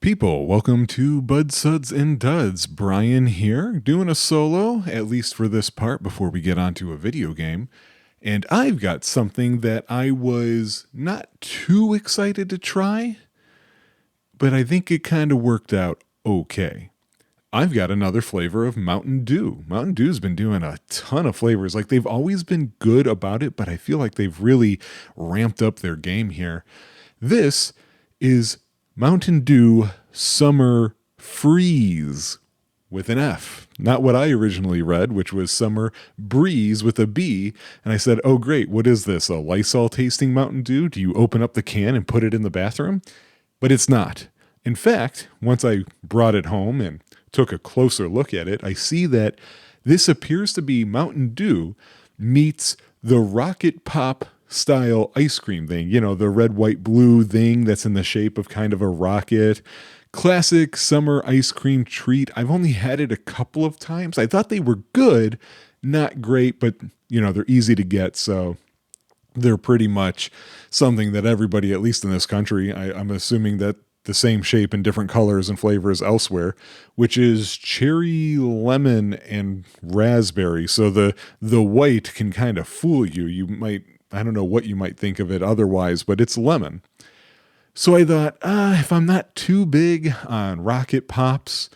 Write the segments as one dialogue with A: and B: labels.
A: People, welcome to Suds, and Duds. Brian here, doing a solo, at least for this part before we get onto a video game. And I've got something that I was not too excited to try, but I think it kind of worked out okay. I've got another flavor of Mountain Dew. Mountain Dew's been doing a ton of flavors. Like, they've always been good about it, but I feel like they've really ramped up their game here. This is Mountain Dew Summer Freeze with an F. Not what I originally read, which was Summer Breeze with a B. And I said, oh great, what is this? A Lysol tasting Mountain Dew? Do you open up the can and put it in the bathroom? But it's not. In fact, once I brought it home and took a closer look at it, I see that this appears to be Mountain Dew meets the Rocket Pop style ice cream thing. You know, the red, white, blue thing that's in the shape of kind of a rocket. Classic summer ice cream treat. I've only had it a couple of times. I thought they were good, not great, but you know, they're easy to get. So they're pretty much something that everybody, at least in this country, I'm assuming that the same shape and different colors and flavors elsewhere, which is cherry, lemon, and raspberry. So the white can kind of fool you. You might, I don't know what you might think of it otherwise, but it's lemon. So I thought, if I'm not too big on Rocket Pops,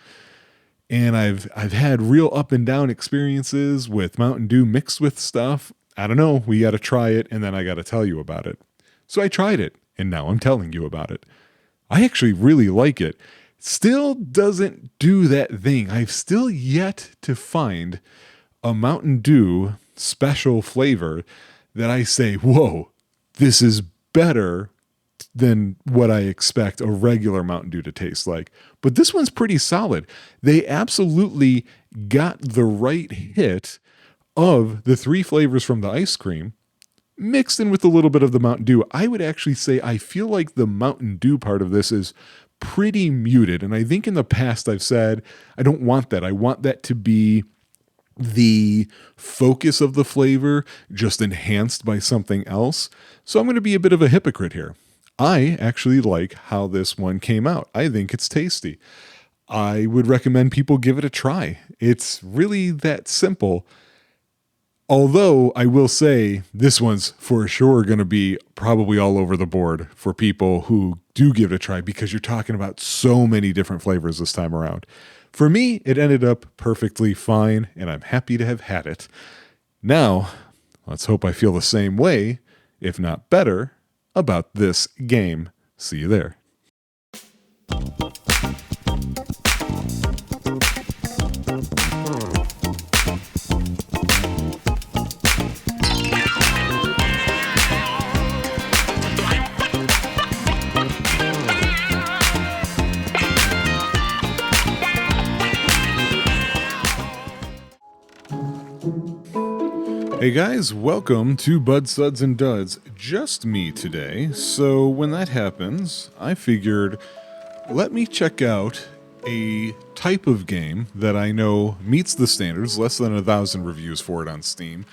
A: and I've had real up and down experiences with Mountain Dew mixed with stuff, I don't know, we got to try it, and then I got to tell you about it. So I tried it, and now I'm telling you about it. I actually really like it. Still doesn't do that thing. I've still yet to find a Mountain Dew special flavor that I say, whoa, this is better than what I expect a regular Mountain Dew to taste like. But this one's pretty solid. They absolutely got the right hit of the three flavors from the ice cream mixed in with a little bit of the Mountain Dew. I would actually say I feel like the Mountain Dew part of this is pretty muted. And I think in the past I've said, I don't want that. I want that to be the focus of the flavor, just enhanced by something else. So I'm going to be a bit of a hypocrite here. I actually like how this one came out. I think it's tasty. I would recommend people give it a try. It's really that simple. Although I will say this one's for sure going to be probably all over the board for people who do give it a try, because you're talking about so many different flavors this time around. For me, it ended up perfectly fine, and I'm happy to have had it. Now, let's hope I feel the same way, if not better, about this game. See you there. Hey guys, welcome to Suds, and Duds. Just me today. So when that happens, I figured, let me check out a type of game that I know meets the standards, less than 1,000 reviews for it on Steam,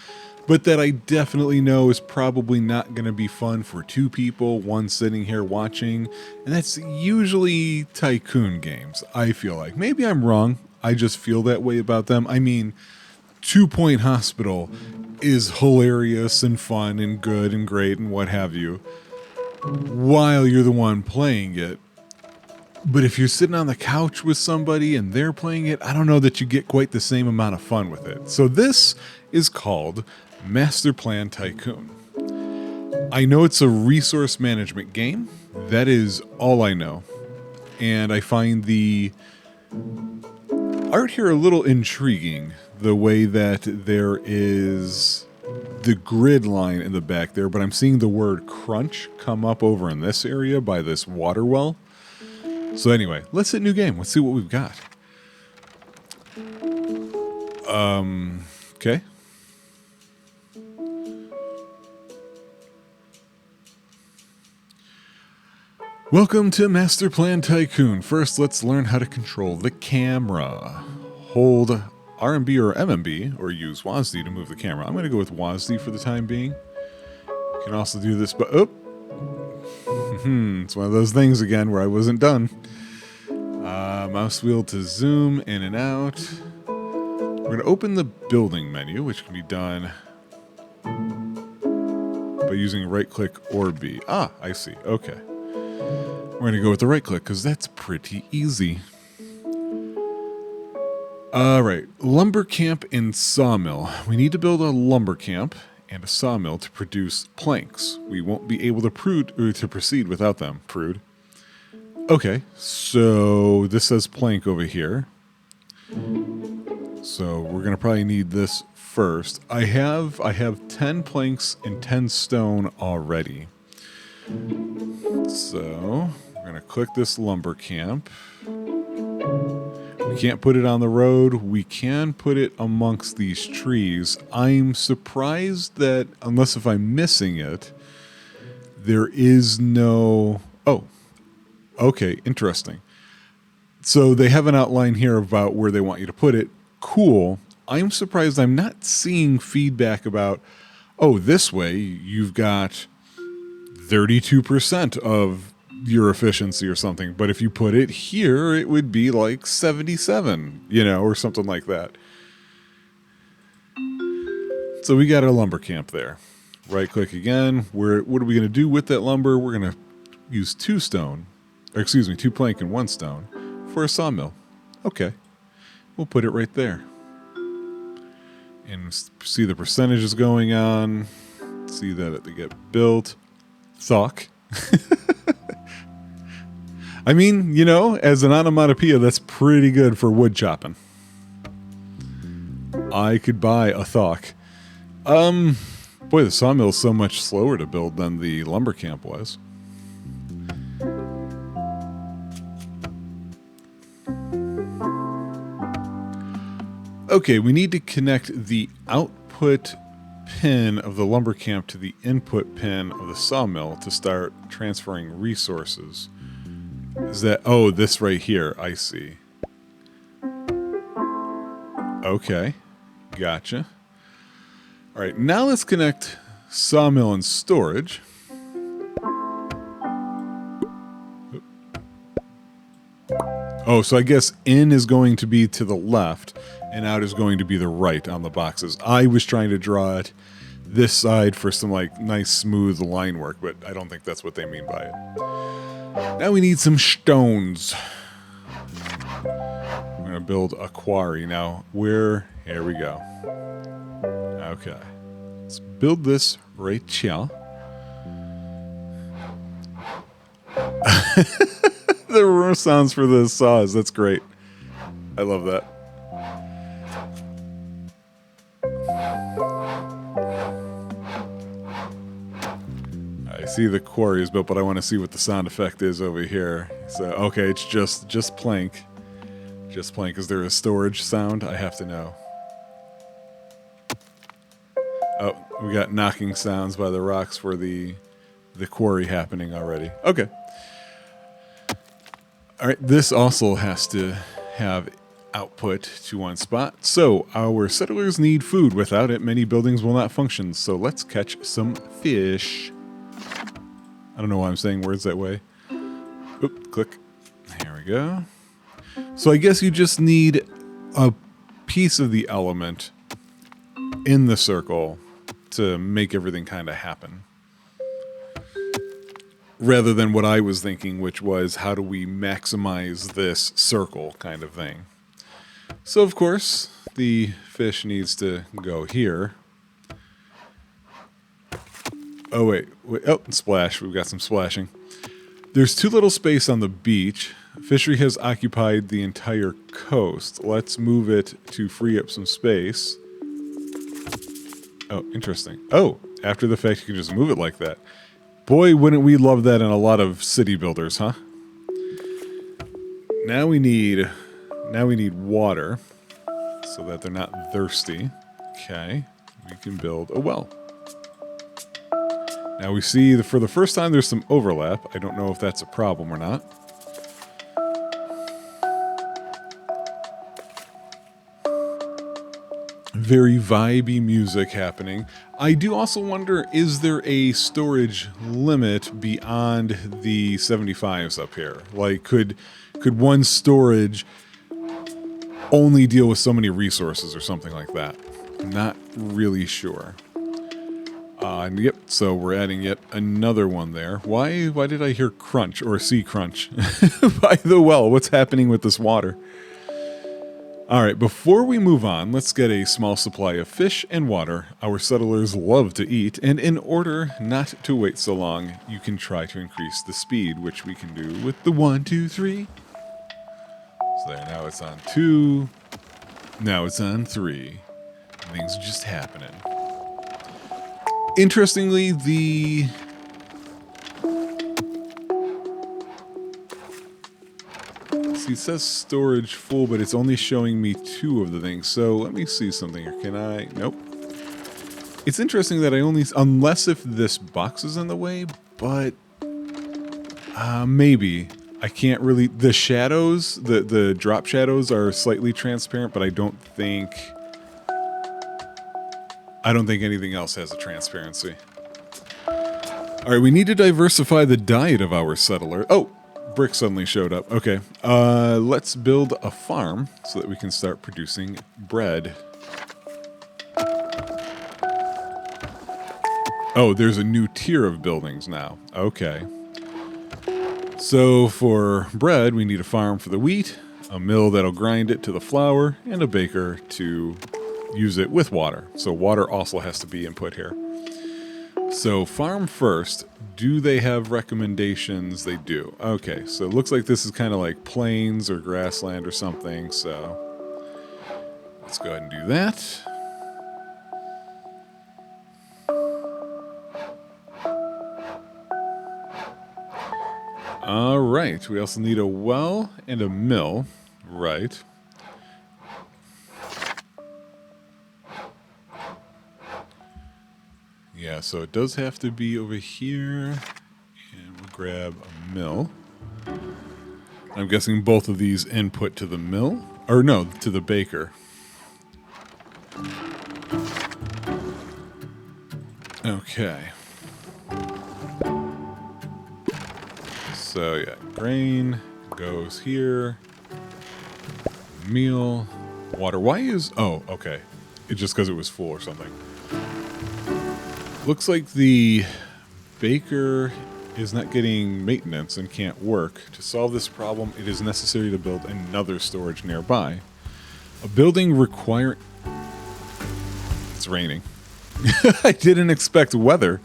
A: but that I definitely know is probably not going to be fun for two people, one sitting here watching, and that's usually Tycoon games, I feel like. Maybe I'm wrong, I just feel that way about them. I mean, 2 Point Hospital is hilarious and fun and good and great and what have you, while you're the one playing it. But if you're sitting on the couch with somebody and they're playing it, I don't know that you get quite the same amount of fun with it. So this is called Masterplan Tycoon. I know it's a resource management game. That is all I know. And I find the art here a little intriguing. The way that there is the grid line in the back there, but I'm seeing the word crunch come up over in this area by this water well. So anyway, let's hit new game. Let's see what we've got. Okay. Welcome to Masterplan Tycoon. First, let's learn how to control the camera. Hold RMB or MMB, or use WASD to move the camera. I'm going to go with WASD for the time being. You can also do this, but it's one of those things again where I wasn't done. Mouse wheel to zoom in and out. We're going to open the building menu, which can be done by using right click or B. Ah, I see. Okay. We're going to go with the right click because that's pretty easy. All right, lumber camp and sawmill. We need to build a lumber camp and a sawmill to produce planks. We won't be able to proceed without them. Prude. Okay, so this says plank over here. So we're gonna probably need this first. I have 10 planks and 10 stone already. So we're gonna click this lumber camp. We can't put it on the road. We can put it amongst these trees. I'm surprised that, unless if I'm missing it, there is no... Oh, okay, interesting. So they have an outline here about where they want you to put it. Cool. I'm surprised I'm not seeing feedback about, oh, this way you've got 32% of your efficiency or something, but if you put it here, it would be like 77, or something like that. So we got our lumber camp there. Right click again. What are we going to do with that lumber? We're going to use 2 plank and 1 stone for a sawmill. Okay. We'll put it right there. And see the percentages going on. See that they get built. Thok. I mean, as an onomatopoeia, that's pretty good for wood chopping. I could buy a thok. Boy, the sawmill is so much slower to build than the lumber camp was. Okay, we need to connect the output pin of the lumber camp to the input pin of the sawmill to start transferring resources. Is that... Oh, this right here. I see. Okay. Gotcha. All right, now let's connect sawmill and storage. Oh, so I guess in is going to be to the left and out is going to be the right on the boxes. I was trying to draw it this side for some nice smooth line work, but I don't think that's what they mean by it. Now we need some stones. We're going to build a quarry. Now, here we go. Okay. Let's build this right here. The roar sounds for the saws. That's great. I love that. I see the quarry is built, but I want to see what the sound effect is over here. So, okay, it's just plank. Just plank. Is there a storage sound? I have to know. Oh, we got knocking sounds by the rocks for the quarry happening already. Okay. All right, this also has to have output to one spot. So our settlers need food. Without it, many buildings will not function. So let's catch some fish. I don't know why I'm saying words that way. Oop, click. Here we go. So I guess you just need a piece of the element in the circle to make everything kind of happen. Rather than what I was thinking, which was how do we maximize this circle kind of thing. So of course, the fish needs to go here. Oh wait, oh, splash, we've got some splashing. There's too little space on the beach. Fishery has occupied the entire coast. Let's move it to free up some space. Oh, interesting. Oh, after the fact, you can just move it like that. Boy, wouldn't we love that in a lot of city builders, huh? Now we need water so that they're not thirsty. Okay, we can build a well. Now we see that for the first time there's some overlap. I don't know if that's a problem or not. Very vibey music happening. I do also wonder, is there a storage limit beyond the 75s up here? Like, could Could one storage only deal with so many resources or something like that? Not really sure. Yep, so we're adding yet another one there. Why did I hear crunch or see crunch by the well? What's happening with this water? All right, before we move on, let's get a small supply of fish and water. Our settlers love to eat, and in order not to wait so long, you can try to increase the speed, which we can do with the 1, 2, 3. So there, now it's on 2. Now it's on 3. Things are just happening. Interestingly, the... See, it says storage full, but it's only showing me 2 of the things. So let me see something here. Can I... Nope. It's interesting that I only... Unless if this box is in the way, but... maybe. I can't really... The shadows, the drop shadows are slightly transparent, but I don't think anything else has a transparency. All right, we need to diversify the diet of our settler. Oh, brick suddenly showed up. Okay, let's build a farm so that we can start producing bread. Oh, there's a new tier of buildings now. Okay. So for bread, we need a farm for the wheat, a mill that'll grind it to the flour, and a baker to use it with water. So water also has to be input here. So farm first. Do they have recommendations? They do. Okay, so it looks like this is kind of like plains or grassland or something. So let's go ahead and do that. All right, we also need a well and a mill. Right. Yeah, so it does have to be over here, and we'll grab a mill. I'm guessing both of these input to the mill, or no, to the baker. Okay. So yeah, grain goes here, meal, water. Why is, oh, okay. It's just because it was full or something. Looks like the baker is not getting maintenance and can't work. To solve this problem, it is necessary to build another storage nearby. A building require... It's raining. I didn't expect weather.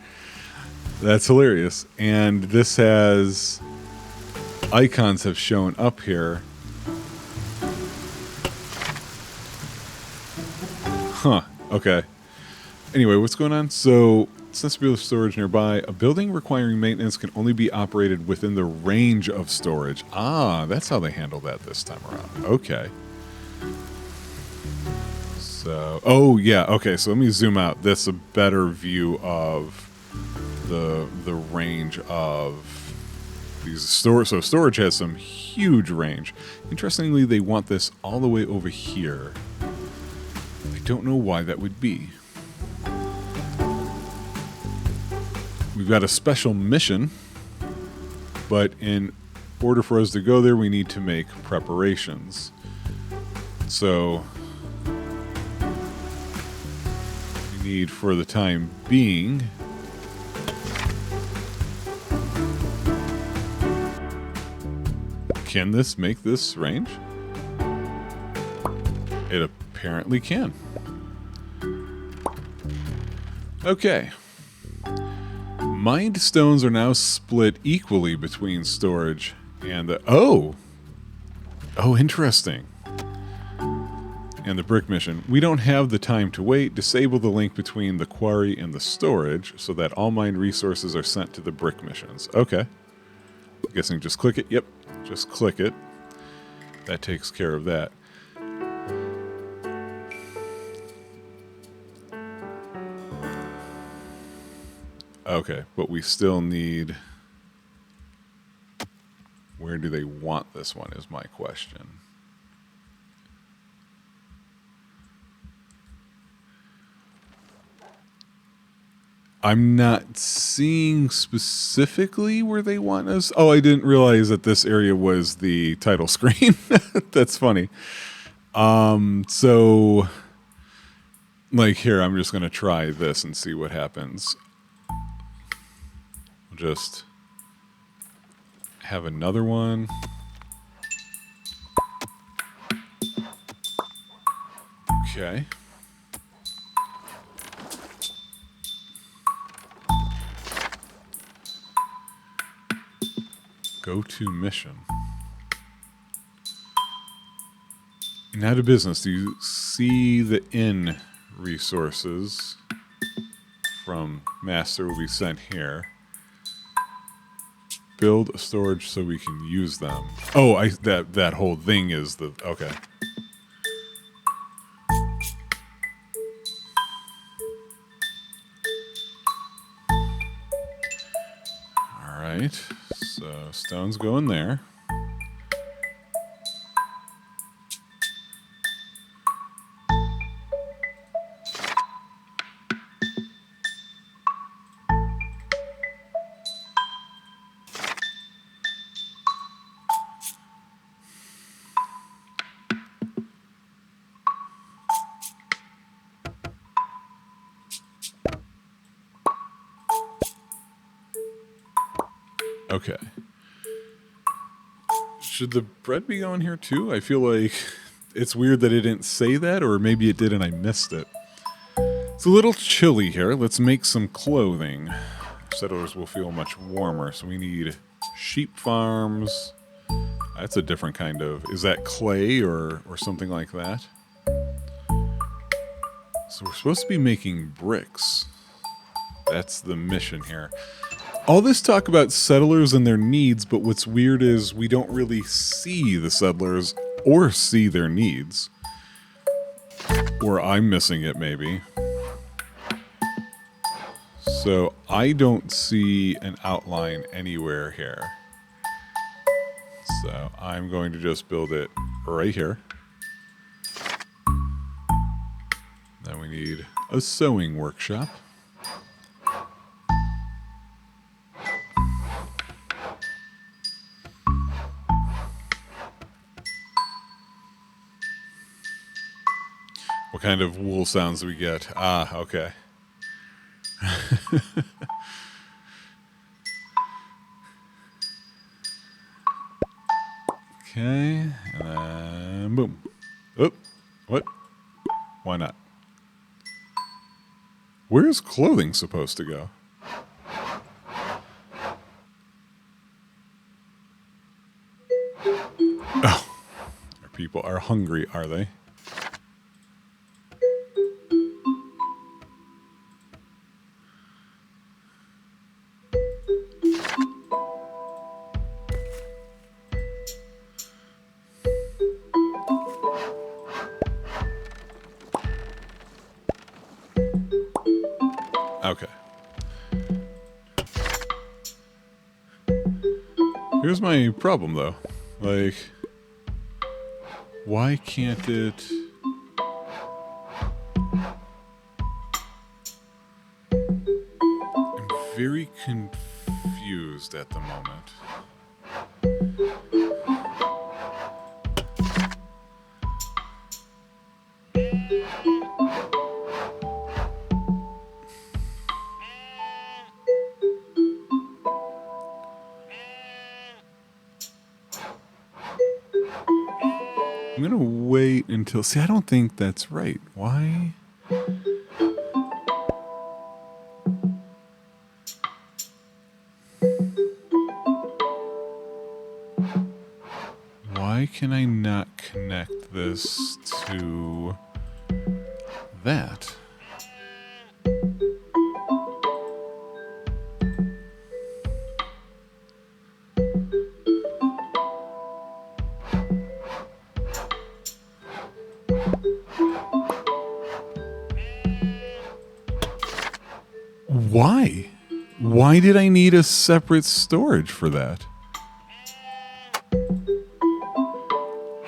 A: That's hilarious. And this has... Icons have shown up here. Huh, okay. Anyway, what's going on? So, since we have storage nearby, a building requiring maintenance can only be operated within the range of storage. Ah, that's how they handle that this time around. Okay. So, oh yeah, okay, so let me zoom out. That's a better view of the range of these storage. So storage has some huge range. Interestingly, they want this all the way over here. I don't know why that would be. We've got a special mission, but in order for us to go there, we need to make preparations. So we need, for the time being, can this make this range? It apparently can. Okay. Mined stones are now split equally between storage and the... Oh! Oh, interesting. And the brick mission. We don't have the time to wait. Disable the link between the quarry and the storage so that all mined resources are sent to the brick missions. Okay. Guessing just click it. Yep. Just click it. That takes care of that. Okay, but we still need... Where do they want this one is my question. I'm not seeing specifically where they want us. Oh, I didn't realize that this area was the title screen. That's funny. So like here, I'm just going to try this and see what happens. I'll just have another one. Okay. Go to mission. Now to business. Do you see the inn resources from Master will be sent here? Build a storage so we can use them. Oh, that whole thing is the okay. All right. So stones go in there. Okay. Should the bread be going here too? I feel like it's weird that it didn't say that, or maybe it did and I missed it. It's a little chilly here. Let's make some clothing. Settlers will feel much warmer, so we need sheep farms. That's a different kind of... Is that clay or something like that? So we're supposed to be making bricks. That's the mission here. All this talk about settlers and their needs, but what's weird is we don't really see the settlers or see their needs. Or I'm missing it, maybe. So I don't see an outline anywhere here. So I'm going to just build it right here. Then we need a sewing workshop. What kind of wool sounds do we get? Ah, okay. Okay, and then boom. Oh, what? Why not? Where's clothing supposed to go? Oh, our people are hungry, are they? Okay. Here's my problem, though. Like, why can't it... I'm very confused at the moment. I'm gonna wait until... See, I don't think that's right. Why? Why can I not connect this to that? Why? Why did I need a separate storage for that?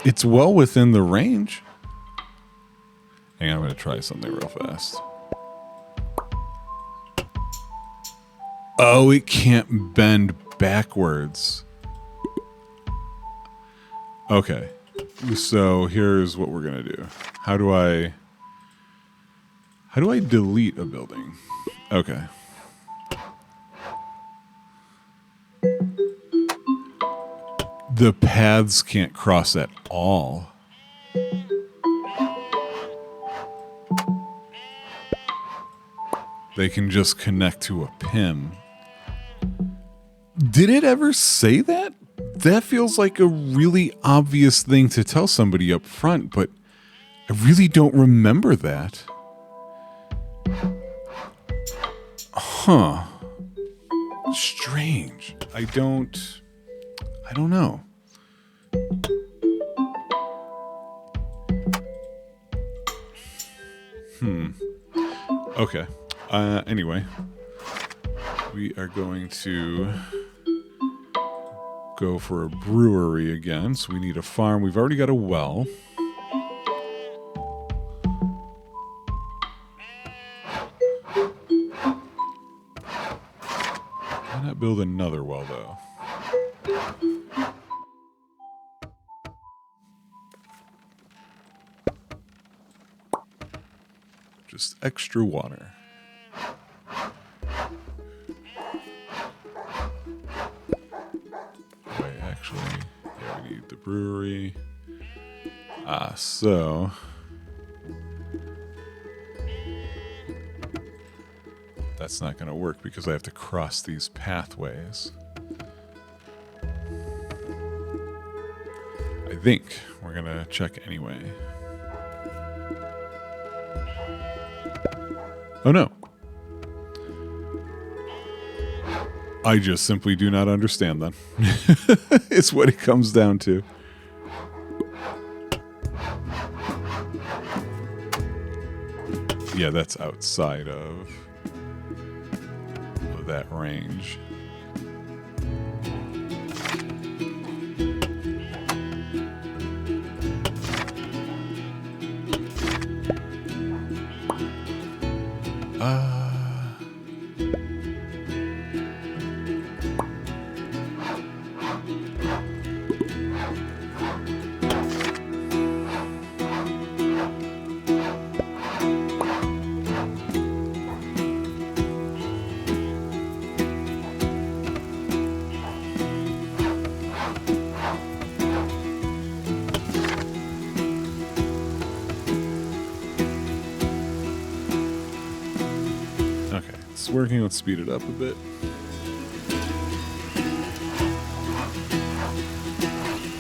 A: It's well within the range. Hang on, I'm going to try something real fast. Oh, it can't bend backwards. Okay. So here's what we're going to do. How do I delete a building? Okay. The paths can't cross at all. They can just connect to a pin. Did it ever say that? That feels like a really obvious thing to tell somebody up front, but I really don't remember that. Huh. Strange. I don't know. Okay. Anyway, we are going to go for a brewery again. So we need a farm. We've already got a well. Why not build another well, though? Just extra water. Wait, actually, yeah, we need the brewery. So... that's not going to work because I have to cross these pathways. I think we're going to check anyway. Oh no. I just simply do not understand them. It's what it comes down to. Yeah, that's outside of that range. Working, let's speed it up a bit.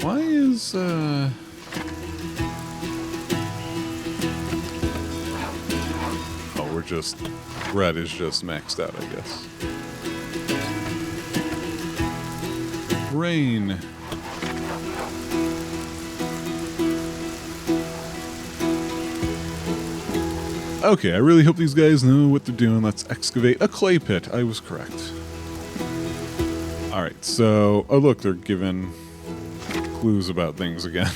A: Why is oh, we're just red is just maxed out, I guess. Rain. Okay, I really hope these guys know what they're doing. Let's excavate a clay pit. I was correct. Alright, so... oh, look, they're giving clues about things again.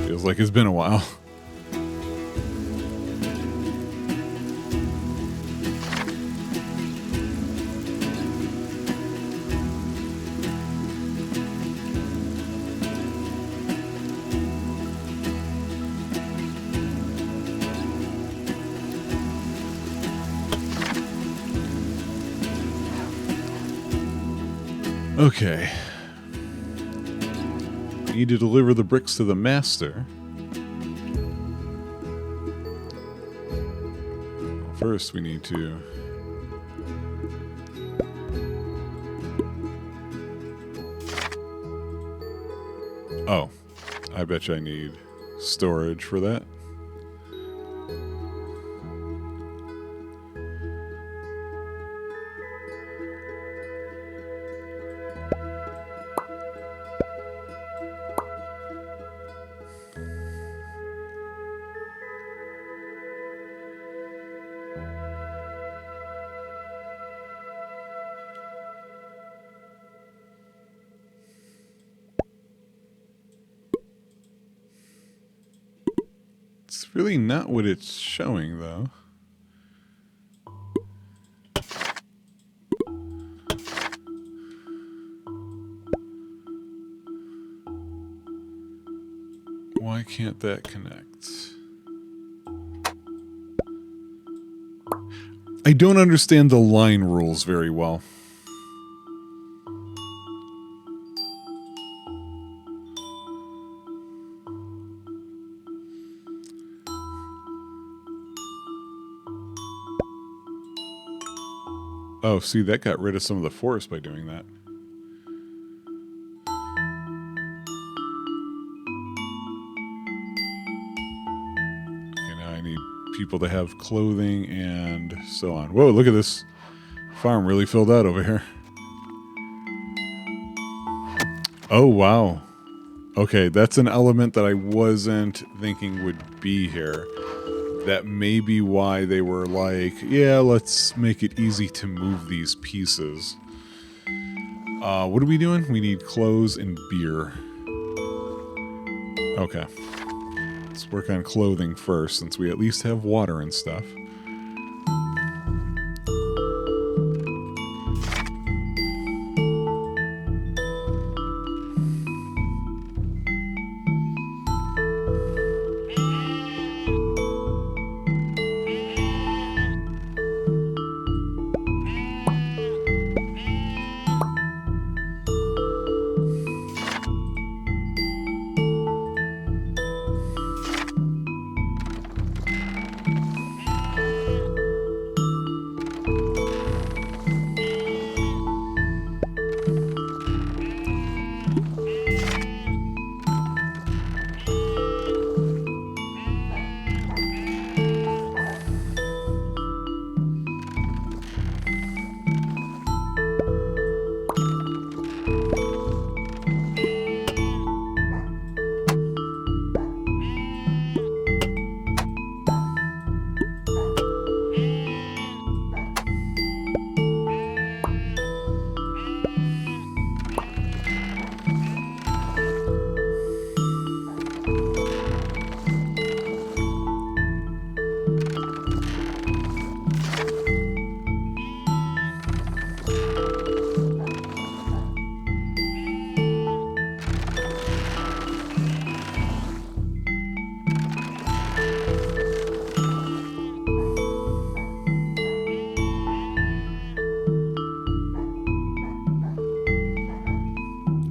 A: Feels like it's been a while. Okay. Need to deliver the bricks to the master. Well, first, we need to... oh, I bet you I need storage for that. It's really not what it's showing, though. Why can't that connect? I don't understand the line rules very well. Oh, see, that got rid of some of the forest by doing that. Okay, now I need people to have clothing and so on. Whoa, look at this farm really filled out over here. Oh, wow. Okay, that's an element that I wasn't thinking would be here. That may be why they were like, yeah, let's make it easy to move these pieces. What are we doing? We need clothes and beer. Okay. Let's work on clothing first, since we at least have water and stuff.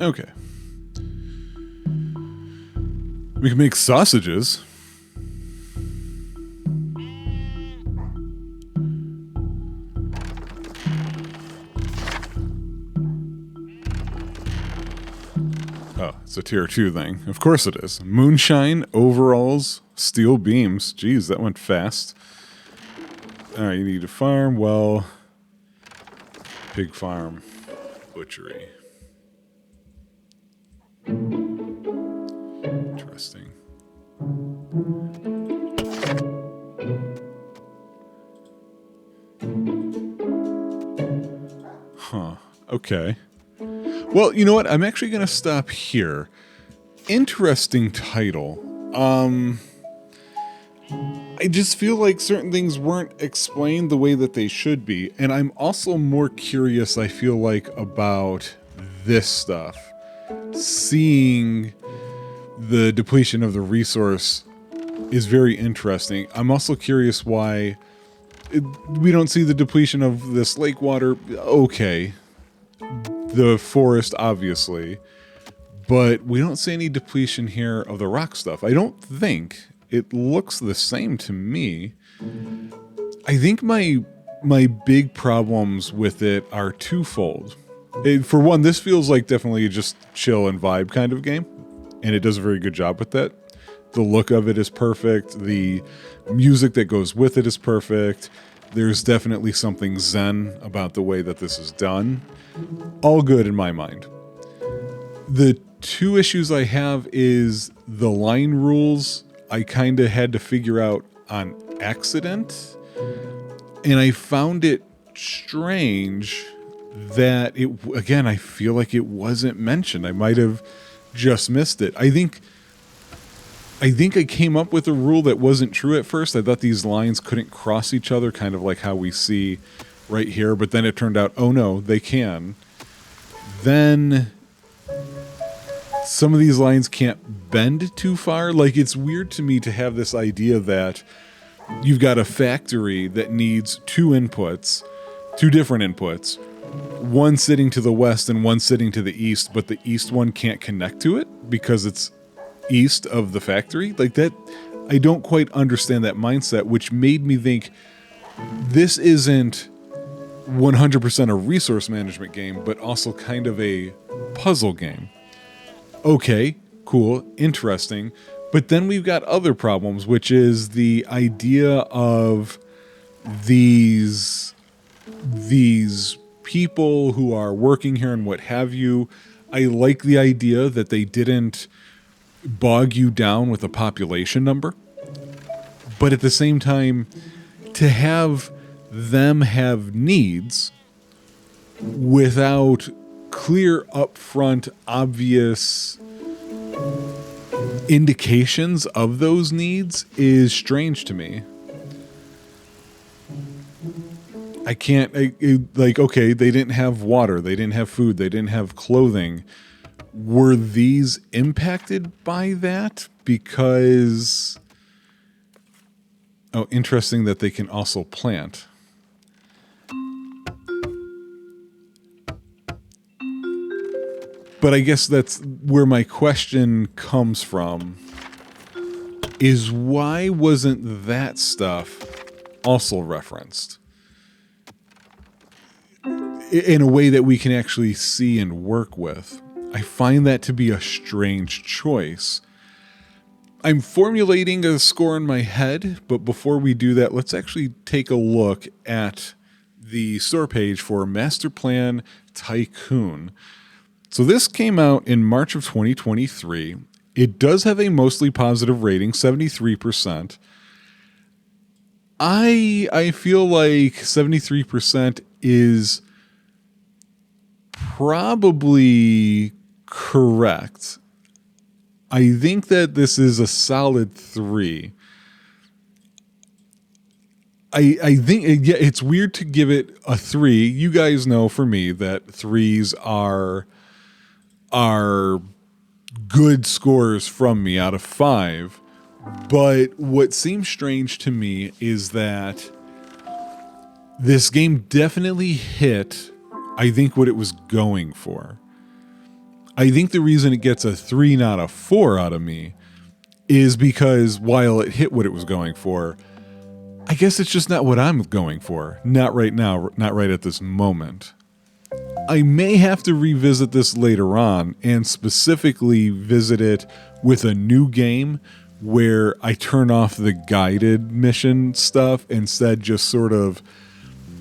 A: Okay. We can make sausages. Oh, it's a tier 2 thing. Of course it is. Moonshine, overalls, steel beams. Jeez, that went fast. Alright, you need a farm, well, pig farm, butchery. Interesting. Huh. Okay. Well, you know what? I'm actually going to stop here. Interesting title. I just feel like certain things weren't explained the way that they should be. And I'm also more curious, I feel like, about this stuff. Seeing the depletion of the resource is very interesting. I'm also curious why we don't see the depletion of this lake water. Okay. The forest, obviously. But we don't see any depletion here of the rock stuff. I don't think. It looks the same to me. I think my big problems with it are twofold. For one, this feels like definitely just chill and vibe kind of game. And it does a very good job with that. The look of it is perfect. The music that goes with it is perfect. There's definitely something zen about the way that this is done. All good in my mind. The two issues I have is the line rules I kind of had to figure out on accident. And I found it strange that it, again, I feel like it wasn't mentioned. I might have just missed it. I think I came up with a rule that wasn't true at first. I thought these lines couldn't cross each other, kind of like how we see right here. But then it turned out, oh no, they can. Then some of these lines can't bend too far. Like, it's weird to me to have this idea that you've got a factory that needs two different inputs, one sitting to the west and one sitting to the east, but the east one can't connect to it because it's east of the factory. Like that, I don't quite understand that mindset, which made me think this isn't 100% a resource management game, but also kind of a puzzle game. Okay, cool, interesting. But then we've got other problems, which is the idea of these people who are working here and what have you. I like the idea that they didn't bog you down with a population number. But at the same time, to have them have needs without clear, upfront, obvious indications of those needs is strange to me. I can't, okay, they didn't have water, they didn't have food, they didn't have clothing. Were these impacted by that? Because, oh, interesting that they can also plant. But I guess that's where my question comes from, is why wasn't that stuff also referenced in a way that we can actually see and work with? I find that to be a strange choice. I'm formulating a score in my head, but before we do that, let's actually take a look at the store page for Masterplan Tycoon. So this came out in March of 2023. It does have a mostly positive rating, 73%. I feel like 73% is probably correct. I think that this is a solid 3. I think, yeah, it's weird to give it a 3. You guys know for me that 3s are good scores from me out of 5. But what seems strange to me is that this game definitely hit, I think, what it was going for. I think the reason it gets a 3, not a 4 out of me is because while it hit what it was going for, I guess it's just not what I'm going for. Not right now, not right at this moment. I may have to revisit this later on and specifically visit it with a new game where I turn off the guided mission stuff, instead just sort of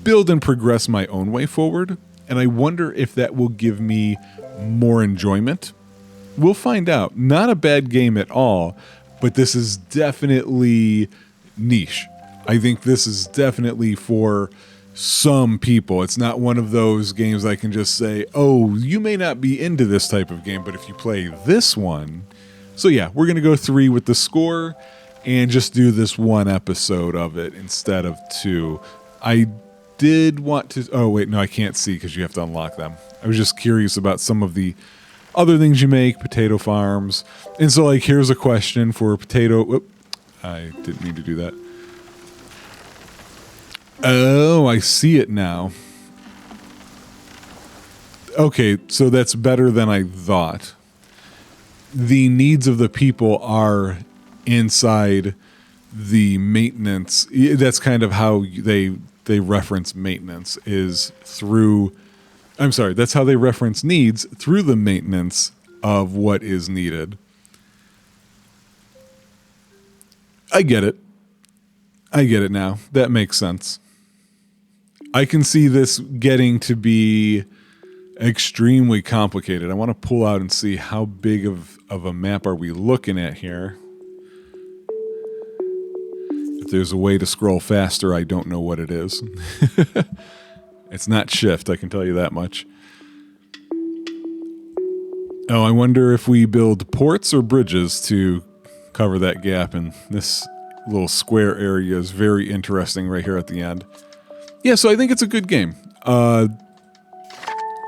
A: build and progress my own way forward. And I wonder if that will give me more enjoyment. We'll find out. Not a bad game at all, but this is definitely niche. I think this is definitely for some people. It's not one of those games I can just say, oh, you may not be into this type of game, but if you play this one. So yeah, we're going to go 3 with the score and just do this one episode of it instead of 2. I did want to, oh wait, no, I can't see because you have to unlock them. I was just curious about some of the other things you make, potato farms. And so like, here's a question for potato, whoop, I didn't mean to do that. Oh, I see it now. Okay, so that's better than I thought. The needs of the people are inside the maintenance. That's kind of how they reference maintenance, is through, I'm sorry, that's how they reference needs, through the maintenance of what is needed. I get it. I get it now. That makes sense. I can see this getting to be extremely complicated. I want to pull out and see how big of a map are we looking at here. If there's a way to scroll faster, I don't know what it is. It's not shift, I can tell you that much. Oh, I wonder if we build ports or bridges to cover that gap, and this little square area is very interesting right here at the end. Yeah, so I think it's a good game. Oh,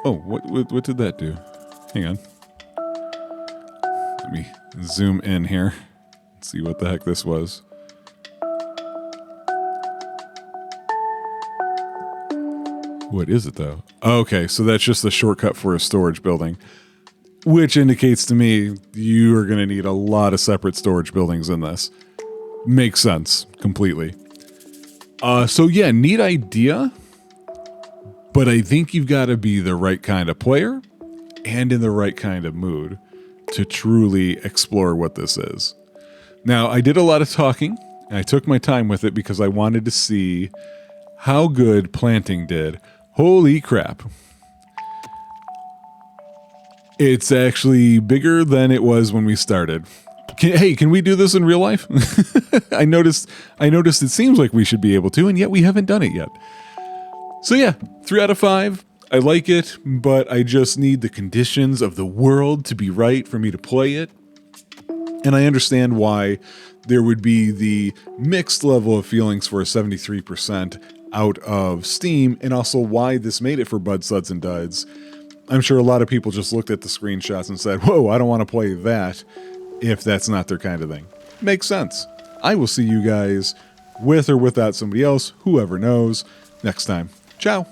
A: what did that do? Hang on. Let me zoom in here. See what the heck this was. What is it though? Okay, so that's just the shortcut for a storage building, which indicates to me you are going to need a lot of separate storage buildings in this. Makes sense completely. So yeah, neat idea, but I think you've got to be the right kind of player and in the right kind of mood to truly explore what this is. Now, I did a lot of talking, and I took my time with it because I wanted to see how good planting did. Holy crap. It's actually bigger than it was when we started. Hey, can we do this in real life? I noticed it seems like we should be able to, and yet we haven't done it yet. So yeah, 3 out of 5. I like it, but I just need the conditions of the world to be right for me to play it. And I understand why there would be the mixed level of feelings for a 73% out of Steam, and also why this made it for Bud, Suds, and Duds. I'm sure a lot of people just looked at the screenshots and said, whoa, I don't want to play that, if that's not their kind of thing. Makes sense. I will see you guys, with or without somebody else, whoever knows, next time. Ciao.